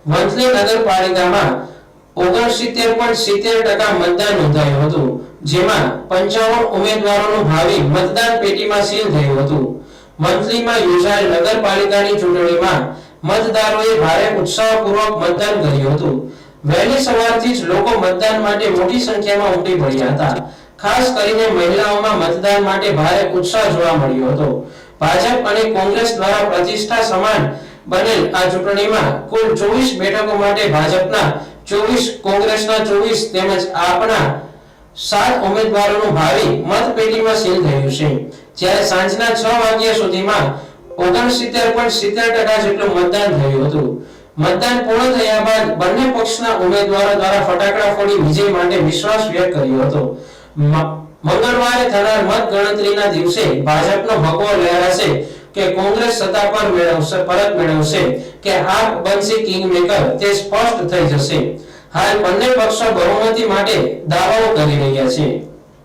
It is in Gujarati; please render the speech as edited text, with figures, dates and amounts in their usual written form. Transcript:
વંથલી નગરપાલિકામાં 69.70% મતદાન નોંધાયું હતું, જેમાં 55 ઉમેદવારોનું ભાવિ મતદાન પેટીમાં સીલ થયું હતું। વંથલીમાં યોજાયેલ નગરપાલિકાની ચૂંટણીમાં મતદારોએ ભારે ઉત્સાહપૂર્વક મતદાન કર્યું હતું। વહેલી સવારથી જ લોકો મતદાન માટે મોટી સંખ્યામાં ઉમટી પડ્યા હતા। ખાસ કરીને મહિલાઓમાં મતદાન માટે ભારે ઉત્સાહ જોવા મળ્યો હતો। ભાજપ અને કોંગ્રેસ દ્વારા પ્રતિષ્ઠા સમાન બનેલ આ ચૂંટણીમાં કુલ 24 બેઠકો માટે ભાજપના 24, કોંગ્રેસના 24 તેમજ આપના 7 ઉમેદવારોનું ભાવિ મતપેટીમાં સીલ થયું છે। જ્યારે સાંજના 6 વાગ્યા સુધીમાં 69.70% જેટલું મતદાન થયું હતું। મતદાન પૂર્ણ થયા બાદ બંને પક્ષના ઉમેદવારો દ્વારા ફટાકડા ફોડી વિજય માટે વિશ્વાસ વ્યક્ત કર્યો હતો। મંગળવારે થનાર મતગણતરીના દિવસે ભાજપનો ભગવો લહેરાશે કે કોંગ્રેસ સત્તા પર પરત મેળવશે કે આપ બનશે કિંગમેકર તે સ્પષ્ટ થઈ જશે। હાલ બંને પક્ષો બહુમતી માટે દાવાઓ કરી રહ્યા છે।